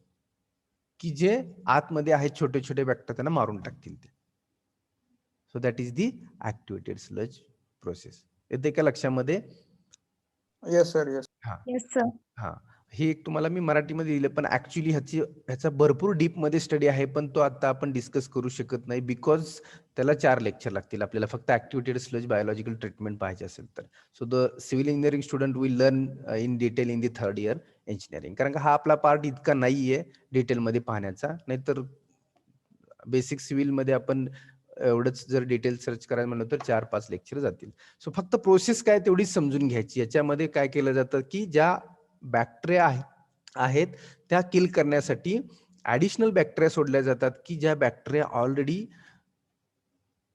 की जे आतमध्ये आहेत छोटे छोटे बॅक्टेरिया त्यांना मारून टाकतील ते. So that is the activated sludge process. येते का लक्षामध्ये? Yes, sir. Yes. हा येस सर. हा हे एक तुम्हाला मी मराठीमध्ये दिलं, पण ऍक्च्युली ह्याचा भरपूर डीप मध्ये स्टडी आहे, पण तो आता आपण डिस्कस करू शकत नाही बिकॉज त्याला 4 लेक्चर लागतील आपल्याला फक्त ऍक्टिव्हेटेड स्लज बायोलॉजिकल ट्रीटमेंट पाहिजे असेल तर. So the civil engineering student will learn in detail in the 3rd year engineering. कारण का हा आपला पार्ट इतका नाहीये डिटेलमध्ये पाहण्याचा, नाहीतर बेसिक सिव्हिल मध्ये आपण एवढंच जर डिटेल सर्च करायला म्हणलं तर 4-5 लेक्चर जातील. सो फक्त प्रोसेस काय तेवढीच समजून घ्यायची. याच्यामध्ये काय केलं जातं की ज्या बॅक्टेरिया आहेत त्या किल करण्यासाठी ऍडिशनल बॅक्टेरिया सोडल्या जातात की ज्या बॅक्टेरिया ऑलरेडी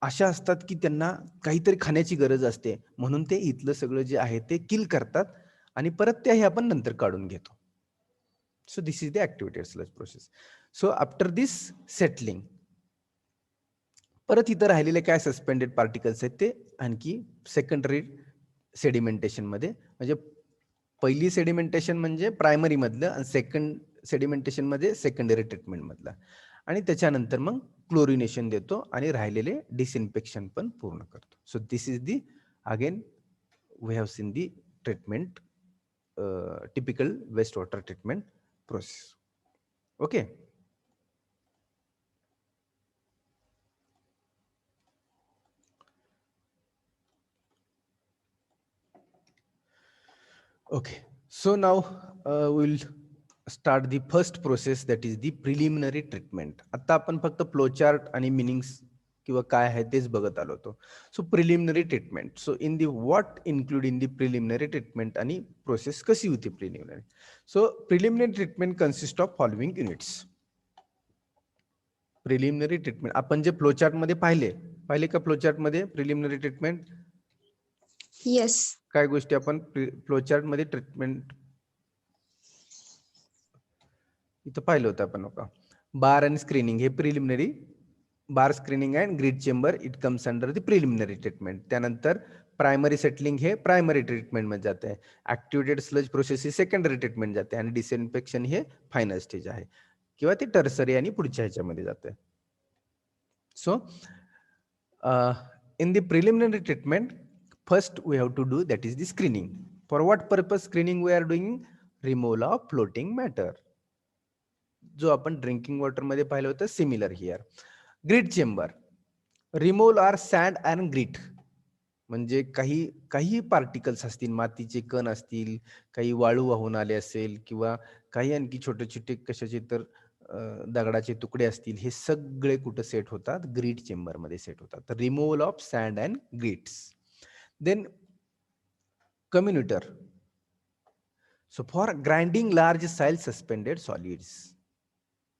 अशा असतात की त्यांना काहीतरी खाण्याची गरज असते, म्हणून ते इथलं सगळं जे आहे ते किल करतात आणि परत त्याही आपण नंतर काढून घेतो. So this is the activated sludge process. So after this settling परत इथं राहिलेले काय सस्पेंडेड पार्टिकल्स आहेत ते आणखी सेकंडरी सेडिमेंटेशन मध्ये, म्हणजे पहिली सेडिमेंटेशन म्हणजे प्रायमरी मधलं आणि सेकंड सेडिमेंटेशन मध्ये सेकंडरी ट्रीटमेंट मधलं, आणि त्याच्यानंतर मग क्लोरिनेशन देतो आणि राहिलेले डिसइन्फेक्शन पण पूर्ण करतो. So this is the again we have seen the treatment typical waste water treatment process. Okay. Okay, so now we'll start the first process, that is the preliminary treatment. आता आपण फक्त flow chart आणि meanings किंवा काय आहे तेच बघत आलो होतो. So preliminary treatment. So in the what include in the preliminary treatment आणि प्रोसेस कशी होती preliminary. So preliminary treatment consist of following units. Preliminary treatment आपण जे फ्लो चार्ट मध्ये पाहिले का फ्लो चार्ट मध्ये प्रिलिमिनरी ट्रीटमेंट येस. काय गोष्टी आपण फ्लो चार्ट मध्ये ट्रीटमेंट इथं पाहिलं होतं आपण का. बार आणि स्क्रीनिंग हे preliminary, bar screening and grit chamber it comes under the preliminary treatment. त्यानंतर प्रायमरी सेटलिंग हे प्रायमरी ट्रीटमेंट मध्ये जाते, ऍक्टिव्हेटेड स्लज प्रोसेस ही सेकंडरी ट्रीटमेंट जाते आणि डिसइन्फेक्शन हे फायनल स्टेज आहे किंवा ते टर्सरी आणि पुढच्या ह्याच्यामध्ये जाते. So in the preliminary treatment first we have to do that is the screening. For what purpose screening we are doing? Removal of floating matter, जो आपण ड्रिंकिंग वॉटर मध्ये पाहिलं होतं. Similar here. Grit chamber, removal are sand and grit, म्हणजे काही particles असतील, मातीचे कण असतील, काही वाळू वाहून आले असेल किंवा काही आणखी छोटे छोटे कशाचे तर दगडाचे तुकडे असतील, हे सगळे कुठं सेट होतात? ग्रीट चेंबर मध्ये सेट होतात. तर removal of sand and grits. Then comminutor. So for grinding large size suspended solids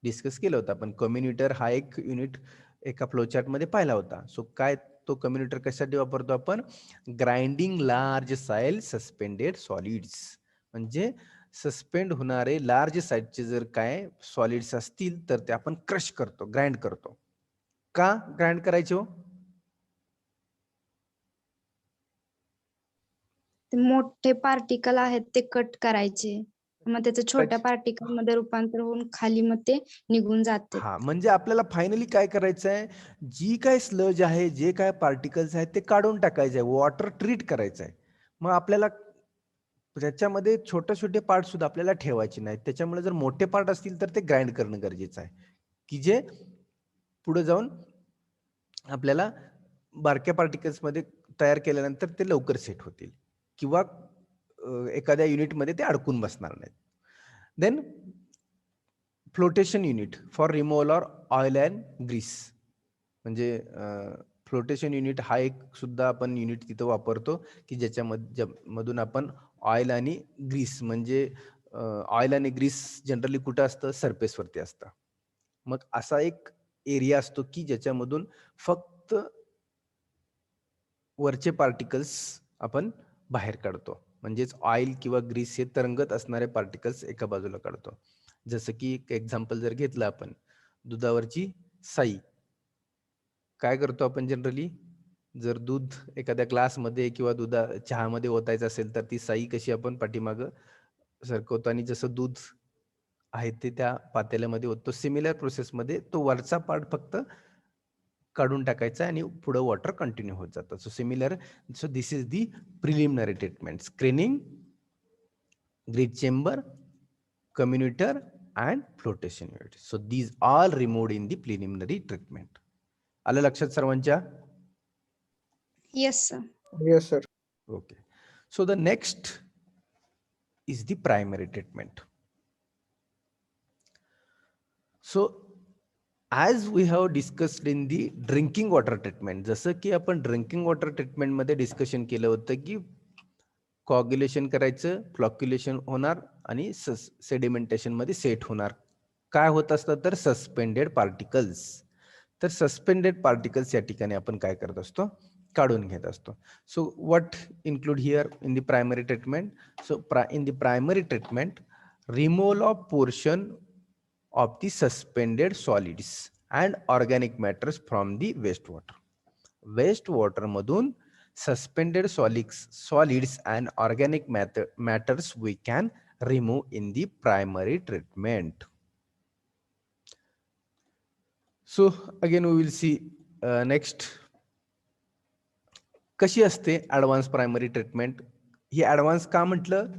discuss केलं होतं आपण. कम्युनिटर हा एक युनिट एका फ्लोचार्ट मध्ये पाहिला होता. सो काय तो कम्युनिटर कशासाठी वापरतो आपण? Grinding large size suspended solids, म्हणजे सस्पेंड होणारे लार्ज साईजचे जर काय सॉलिड्स असतील तर ते आपण क्रश करतो, ग्राइंड करतो. का ग्राइंड करायचे हो? ते मोठे पार्टिकल आहेत ते कट करायचे, मग त्याचं छोट्या पार्टिकल मध्ये रूपांतर होऊन खाली मग ते निघून जाते. हा, म्हणजे आपल्याला फायनली काय करायचं आहे? जी काय स्लज आहे, जे काय पार्टिकल्स आहेत ते काढून टाकायचे आहे, वॉटर ट्रीट करायचं आहे. मग आपल्याला त्याच्यामध्ये छोटे छोटे पार्ट सुद्धा आपल्याला ठेवायचे नाहीत. त्याच्यामुळे जर मोठे पार्ट असतील तर ते ग्राइंड करणं गरजेचं आहे, की जे पुढे जाऊन आपल्याला बारक्या पार्टिकल्स मध्ये तयार केल्यानंतर ते लवकर सेट होतील किंवा एखाद्या युनिटमध्ये ते अडकून बसणार नाहीत. Then flotation unit for removal or oil and grease, म्हणजे फ्लोटेशन युनिट हा एक सुद्धा आपण युनिट तिथं वापरतो की मधून आपण ऑइल आणि ग्रीस, म्हणजे ऑइल आणि ग्रीस जनरली कुठं असतं, सरफेसवरती असतं. मग असा एक एरिया असतो की ज्याच्यामधून फक्त वरचे पार्टिकल्स आपण बाहेर काढतो, म्हणजेच ऑइल किंवा ग्रीस हे तरंगत असणारे पार्टिकल्स एका बाजूला काढतो. जसं की एक एक्झाम्पल जर घेतलं आपण, दुधावरची साई. काय करतो आपण जनरली, जर दूध एखाद्या ग्लासमध्ये किंवा चहामध्ये ओतायचं असेल तर ती साई कशी आपण पाठीमागं सरकवतो आणि जसं दूध आहे ते त्या पातेल्यामध्ये ओततो. सिमिलर प्रोसेसमध्ये तो वरचा पार्ट फक्त काढून टाकायचा आणि पुढे वॉटर कंटिन्यू होत जातं. So this is the preliminary treatment: screening, grit chamber, comminutor and flotation unit. So these all removed in the preliminary treatment. आलं लक्षात सर्वांच्या? Yes sir. Yes, sir. Okay. So the next is the primary treatment. So as we have discussed in the drinking water treatment, जसं की आपण drinking water treatment मध्ये discussion केलं होतं की कॉग्युलेशन करायचं, फ्लॉक्युलेशन होणार आणि सेडिमेंटेशन मध्ये सेट होणार. काय होत असतं तर सस्पेंडेड पार्टिकल्स. तर सस्पेंडेड पार्टिकल्स या ठिकाणी आपण काय करत असतो, काढून घेत असतो. So what include here in the primary treatment? So in the primary treatment, removal of portion of the suspended solids and organic matters from the wastewater. Wastewater मधून suspended solids and organic matters we can remove in the primary treatment. So again we will see next कशी असते advance primary treatment. ही advance का म्हटलं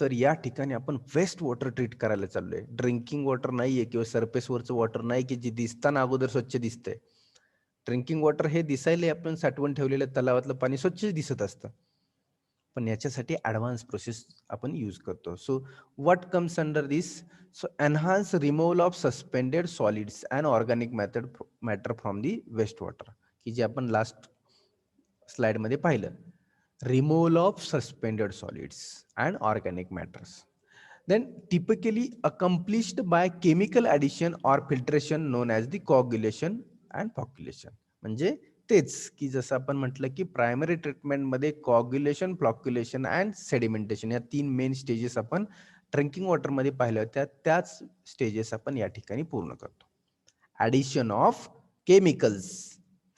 तर या ठिकाणी आपण waste water treat करायला चाललोय. ड्रिंकिंग वॉटर नाहीये किंवा सरफेसवरचं वॉटर नाही की जे दिसताना अगोदर स्वच्छ दिसतंय. ड्रिंकिंग वॉटर हे दिसायला आपण साठवून ठेवलेल्या तलावातलं पाणी स्वच्छ दिसत असतं, पण याच्यासाठी ऍडव्हान्स प्रोसेस आपण यूज करतो. So what comes under this? So enhance removal of suspended solids and organic matter from the waste water, की जे आपण लास्ट स्लाइड मध्ये पाहिलं. Removal of suspended solids and organic matters, then typically accomplished by chemical addition or filtration known as the coagulation and flocculation. म्हणजे तेच की जसं आपण म्हटलं की प्रायमरी ट्रीटमेंट मध्ये कॉग्युलेशन, फ्लॉक्युलेशन अँड सेडिमेंटेशन या 3 मेन स्टेजेस आपण ड्रिंकिंग वॉटर मध्ये पाहिल्या होत्या, त्याच स्टेजेस आपण या ठिकाणी पूर्ण करतो. Addition of chemicals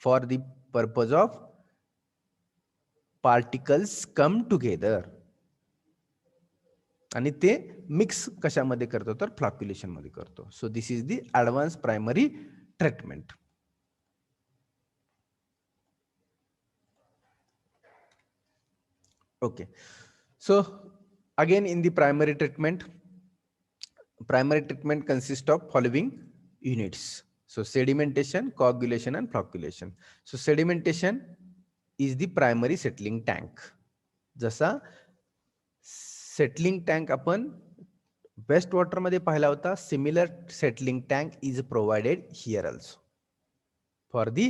for the purpose of particles come together, आणि ते मिक्स कशामध्ये करतो तर फ्लॉक्युलेशन मध्ये करतो. So this is the advance primary treatment. Okay. So again in the primary treatment consists of following units. So sedimentation, coagulation and flocculation. So sedimentation is the primary settling tank. जसा settling tank आपण waste water मध्ये पाहिला होता, similar settling tank is provided here also for the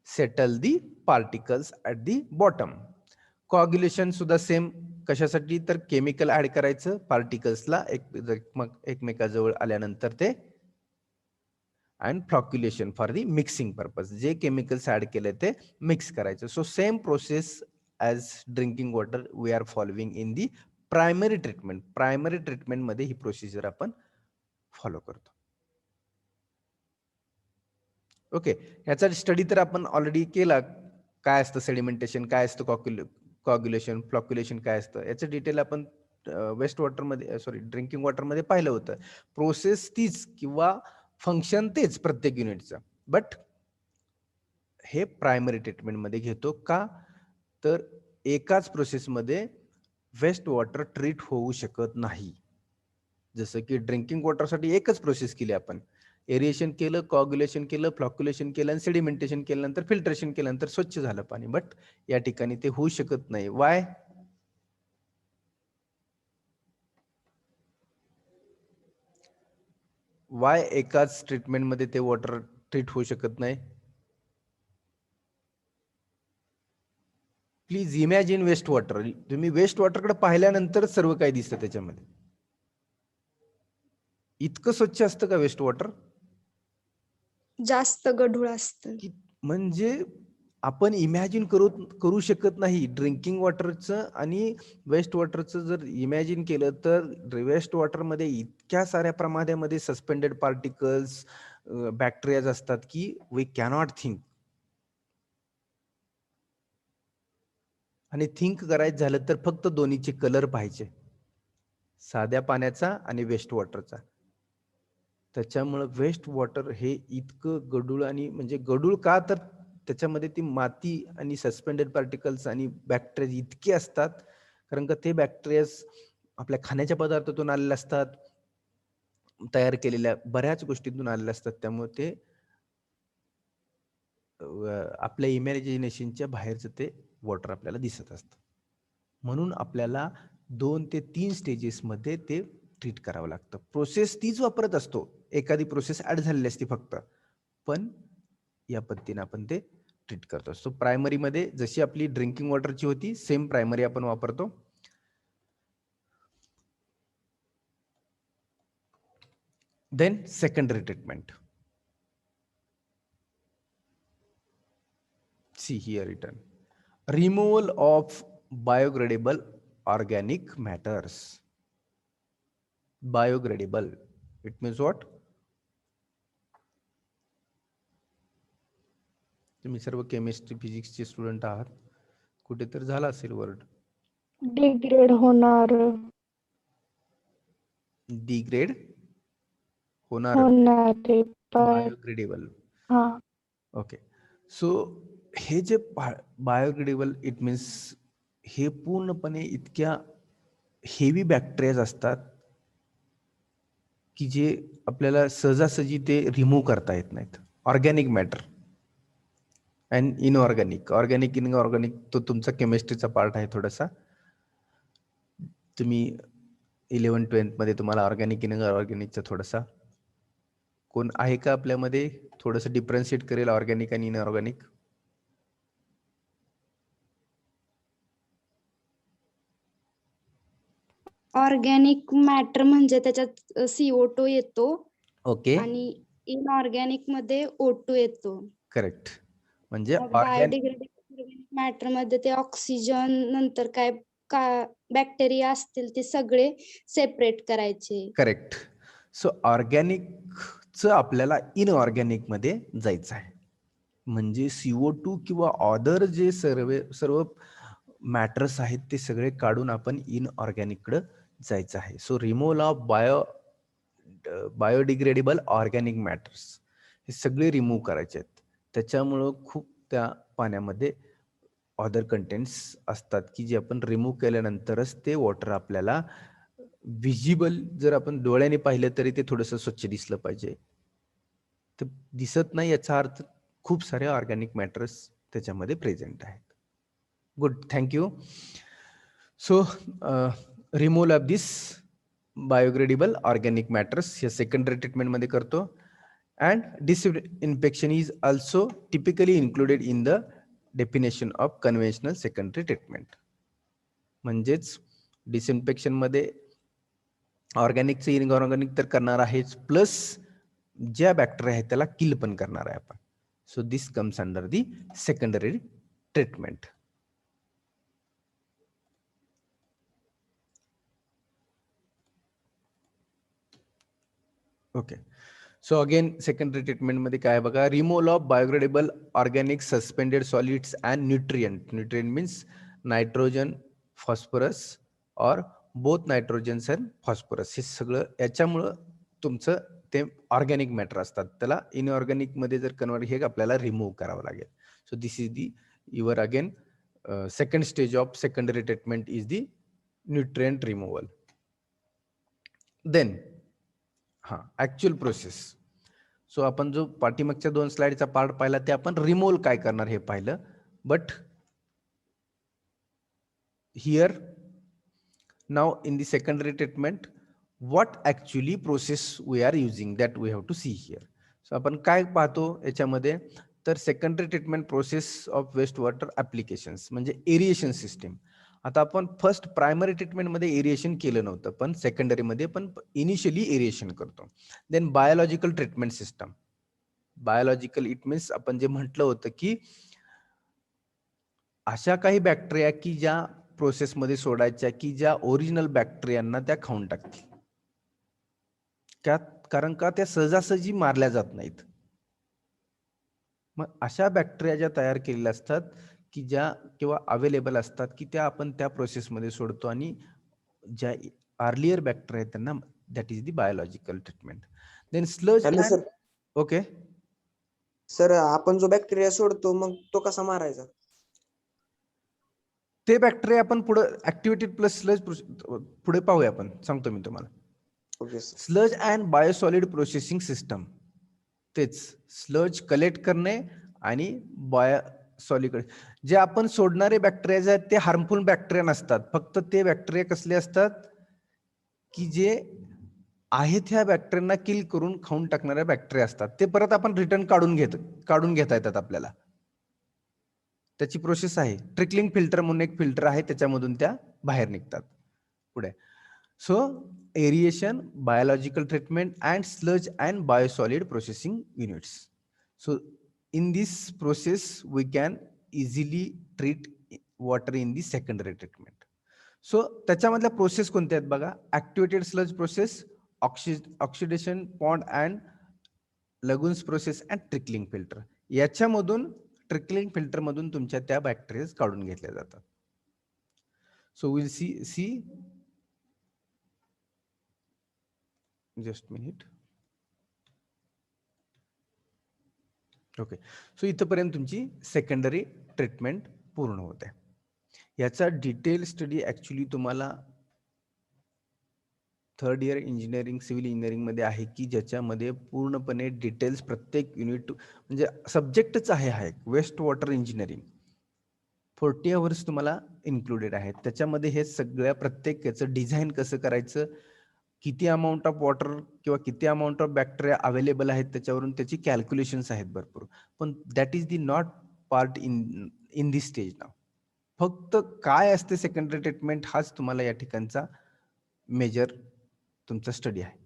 settle the particles at the bottom. Coagulation सुद्धा same. कशासाठी तर chemical add करायचं पार्टिकल्सला एकमेकाजवळ आल्यानंतर ते, and flocculation for the mixing purpose, जे केमिकल्स ऍड केले ते मिक्स करायचं. So same process as drinking water we are following in the primary treatment. Primary treatment मध्ये ही प्रोसिजर आपण फॉलो करतो. ओके. याचा स्टडी तर आपण ऑलरेडी केला, काय असतं सेडिमेंटेशन, काय असतं कॉग्युलेशन, फ्लॉक्युलेशन काय असतं, याचं डिटेल आपण वेस्ट वॉटर मध्ये ड्रिंकिंग वॉटर मध्ये पाहिलं होतं. प्रोसेस तीच किंवा फंक्शन तेच प्रत्येक युनिटचं, बट हे प्रायमरी ट्रीटमेंट मध्ये घेतो. का तर एकाच प्रोसेसमध्ये वेस्ट वॉटर ट्रीट होऊ शकत नाही. जसं की ड्रिंकिंग वॉटरसाठी एकच प्रोसेस केली आपण, एरिएशन केलं, कॉग्युलेशन केलं, फ्लॉक्युलेशन केलं आणि सेडिमेंटेशन केल्यानंतर फिल्ट्रेशन केल्यानंतर स्वच्छ झालं पाणी. बट या ठिकाणी ते होऊ शकत नाही. वाय? वाय एकाच ट्रीटमेंटमध्ये ते वॉटर ट्रीट होऊ शकत नाही? Please imagine waste water. तुम्ही वेस्ट वॉटरकडे पाहिल्यानंतर सर्व काही दिसतं त्याच्यामध्ये. इतकं स्वच्छ असतं का वेस्ट वॉटर? जास्त गढूळ असतं. म्हणजे आपण इमॅजिन करू शकत नाही. ड्रिंकिंग वॉटरचं आणि वेस्ट वॉटरचं जर इमॅजिन केलं तर वेस्ट वॉटरमध्ये इतक्या साऱ्या प्रमाणामध्ये सस्पेंडेड पार्टिकल्स, बॅक्टेरियाज असतात की वी कॅनॉट थिंक. आणि थिंक करायचं झालं तर फक्त दोन्हीचे कलर पाहिजे, साध्या पाण्याचा आणि वेस्ट वॉटरचा. त्याच्यामुळं वेस्ट वॉटर हे इतकं गढूळ, आणि म्हणजे गढूळ का, तर त्याच्यामध्ये ती माती आणि सस्पेंडेड पार्टिकल्स आणि बॅक्टेरिया इतके असतात, कारण का ते बॅक्टेरिया आपल्या खाण्याच्या पदार्थातून आलेले असतात, तयार केलेल्या बऱ्याच गोष्टींतून आलेले असतात. त्यामुळे ते आपल्या इमॅजिनेशनच्या बाहेरचं ते वॉटर आपल्याला दिसत असतं. म्हणून आपल्याला 2 ते 3 स्टेजेसमध्ये ते ट्रीट करावं लागतं. प्रोसेस तीच वापरत असतो, एखादी प्रोसेस ऍड झालेली असते फक्त, पण या पद्धतीने आपण ते ट्रीट करतो. सो प्रायमरीमध्ये जशी आपली ड्रिंकिंग वॉटरची होती, सेम प्रायमरी आपण वापरतो. Then secondary treatment. See here written, removal of biodegradable organic matters. Biodegradable, it means what? तुम्ही सर्व केमिस्ट्री फिजिक्सचे स्टुडंट आहात, कुठेतरी झाला असेल वर्ड. डिग्रेड होणार डिग्रेड होणार, होणारे बायोग्रेडेबल. हा ओके. सो हे जे बायोग्रेडेबल, इट मीन्स हे पूर्णपणे इतक्या हेवी बॅक्टेरियाज असतात की जे आपल्याला सहजासहजी ते रिमूव्ह करता येत नाहीत. Organic matter and inorganic. Organic inorganic तो तुमचा केमिस्ट्रीचा पार्ट आहे थोडासा. तुम्ही 11th-12th मध्ये तुम्हाला ऑर्गॅनिक इनऑर्गॅनिकचा थोडासा, कोण आहे का आपल्यामध्ये थोडंसं डिफरन्शिएट करेल ऑर्गॅनिक आणि इनऑर्गॅनिक? ऑर्गॅनिक मॅटर म्हणजे त्याच्यात CO2 येतो ओके, आणि इनऑर्गॅनिक मध्ये O2 येतो. करेक्ट. म्हणजे बायोडिग्रेडेबल मॅटर मध्ये ते ऑक्सिजन नंतर काय बॅक्टेरिया असतील ते सगळे सेपरेट करायचे. करेक्ट. सो ऑर्गॅनिकचं आपल्याला इनऑर्गॅनिक मध्ये जायचं आहे. म्हणजे CO2 किंवा अदर जे सर्व मॅटर्स आहेत ते सगळे काढून आपण इनऑर्गॅनिककडे जायचं आहे. So removal of biodegradable organic matters हे सगळे रिमूव्ह करायचे आहेत. त्याच्यामुळं खूप त्या पाण्यामध्ये अदर कंटेंट्स असतात की जे आपण रिमूव्ह केल्यानंतरच ते वॉटर आपल्याला विजिबल, जर आपण डोळ्याने पाहिलं तरी ते थोडंसं स्वच्छ दिसलं पाहिजे. ते दिसत नाही याचा अर्थ खूप सारे ऑर्गॅनिक मॅटर्स त्याच्यामध्ये प्रेझेंट आहेत. Good, thank you. So removal of this biodegradable organic matters हे सेकंडरी ट्रीटमेंटमध्ये करतो. And disinfection is also typically included in the definition of conventional secondary treatment. म्हणजेच डिसइन्फेक्शनमध्ये ऑर्गॅनिकचं इनऑर्गॅनिक तर करणार आहेच, प्लस ज्या बॅक्टेरिया आहेत त्याला किल पण करणार आहे आपण. So this comes under the secondary treatment. Okay. So again secondary ट्रीटमेंटमध्ये काय बघा, removal of biodegradable organic suspended solids and nutrient. Nutrient means nitrogen, phosphorus और बोथ नायट्रोजन्स अँड फॉस्फरस. हे सगळं याच्यामुळं तुमचं ते ऑर्गॅनिक मॅटर असतात, त्याला इनऑर्गॅनिक मध्ये जर कन्वर्ट हे आपल्याला रिमूव्ह करावं लागेल. So this is the your again second stage of secondary treatment is the nutrient removal. Then actual process. So आपण जो पाठीमागच्या 2 स्लाइडचा पार्ट पाहिला ते आपण रिमूव्हल काय करणार हे पाहिलं. But here now in the secondary treatment what actually process we are using that we have to see here. So आपण काय पाहतो याच्यामध्ये, तर secondary treatment process of waste water applications म्हणजे एरिएशन सिस्टीम. आता आपण फर्स्ट प्रायमरी ट्रीटमेंटमध्ये एरिएशन केलं नव्हतं, पण सेकंडरीमध्ये पण इनिशियली एरिएशन करतो. Then biological treatment system. Biological it means आपण जे म्हटलं होतं की अशा काही बॅक्टेरिया की ज्या प्रोसेसमध्ये सोडायच्या की ज्या ओरिजिनल बॅक्टेरियांना त्या खाऊन टाकतील, कारण का त्या सहजासहजी मारल्या जात नाहीत. मग अशा बॅक्टेरिया ज्या तयार केलेल्या असतात की ज्या किंवा अवेलेबल असतात की त्या आपण त्या प्रोसेसमध्ये सोडतो आणि ज्या अर्लियर बॅक्टेरिया आहेत त्यांना, that is the biological treatment. Then sludge. Hello sir. Okay sir, आपण जो बॅक्टेरिया सोडतो मग तो कसा मारायचा? ते बॅक्टेरिया आपण पुढे ऍक्टिव्हेटेड प्लस स्लज पुढे पाहूया, आपण सांगतो मी तुम्हाला. Okay sir. Sludge and biosolid processing system. तेच स्लज कलेक्ट करणे आणि बायोसॉलिड. जे आपण सोडणारे बॅक्टेरिया आहेत ते हार्मफुल बॅक्टेरिया नसतात. फक्त ते बॅक्टेरिया कसले असतात की जे आहेत ह्या बॅक्टेरियांना किल करून खाऊन टाकणाऱ्या बॅक्टेरिया असतात. ते परत आपण रिटर्न काढून घेता येतात आपल्याला. त्याची प्रोसेस आहे. ट्रिकलिंग फिल्टर म्हणून एक फिल्टर आहे, त्याच्यामधून त्या बाहेर निघतात पुढे. So aeration, biological treatment and sludge and biosolid processing units. So in this process we can easily treat water in the secondary treatment. So त्याच्यामधल्या प्रोसेस कोणत्या आहेत बघा. Activated sludge process, oxidation pond and lagoons process and trickling filter. याच्यामधून trickling filter मधून तुमच्या त्या bacteria काढून घेतल्या जातात. So will see just minute. Okay, so इथपर्यंत तुमची सेकंडरी ट्रीटमेंट पूर्ण होते. याचा डिटेल स्टडी ऍक्च्युली तुम्हाला third year engineering, civil engineering मध्ये आहे की ज्याच्यामध्ये पूर्णपणे डिटेल्स प्रत्येक युनिट म्हणजे सब्जेक्टच आहे हा एक वेस्ट वॉटर इंजिनिअरिंग. 40 आवर्स तुम्हाला इन्क्लुडेड आहेत. त्याच्यामध्ये हे सगळ्या प्रत्येक याचं डिझाईन कसं करायचं, किती अमाऊंट ऑफ वॉटर किंवा किती अमाऊंट ऑफ बॅक्टेरिया अवेलेबल आहेत त्याच्यावरून त्याची कॅल्क्युलेशन्स आहेत भरपूर. पण that is the not part in this stage now. फक्त काय असते सेकंडरी ट्रीटमेंट हाच तुम्हाला या ठिकाणचा मेजर तुमचा स्टडी आहे.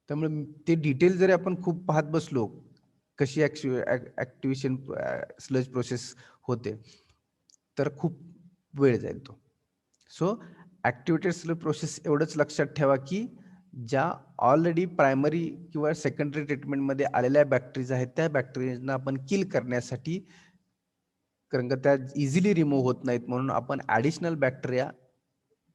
त्यामुळे ते डिटेल जरी आपण खूप पाहत बसलो कशी ऍक्टिव्हेशन स्लज प्रोसेस होते तर खूप वेळ जाईल तो. सो ऍक्टिव्हेटेड स्लज प्रोसेस एवढंच लक्षात ठेवा की ज्या ऑलरेडी प्रायमरी किंवा सेकंडरी ट्रीटमेंटमध्ये आलेल्या बॅक्टेरिया आहेत त्या बॅक्टेरियांना आपण किल करण्यासाठी, कारण का त्या इझिली रिमूव्ह होत नाहीत म्हणून आपण ऍडिशनल बॅक्टेरिया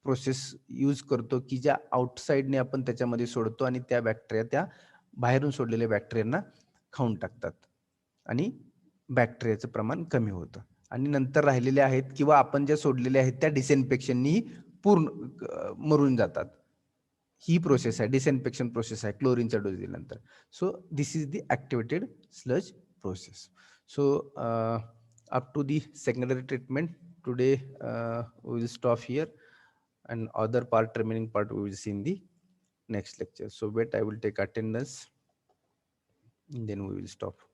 प्रोसेस यूज करतो की ज्या आउटसाइडने आपण त्याच्यामध्ये सोडतो आणि त्या बॅक्टेरिया त्या बाहेरून सोडलेल्या बॅक्टेरियांना खाऊन टाकतात आणि बॅक्टेरियाचं प्रमाण कमी होतं. आणि नंतर राहिलेले आहेत किंवा आपण ज्या सोडलेल्या आहेत त्या डिसइन्फेक्शननी पूर्ण मरून जातात. ही प्रोसेस आहे, डिसइन्फेक्शन प्रोसेस आहे क्लोरीनचा डोस दिल्यानंतर. So this is the activated sludge process. So up to the secondary treatment today we will stop here, and other remaining part we will see in the next lecture. So wait, I will take attendance, then we will stop.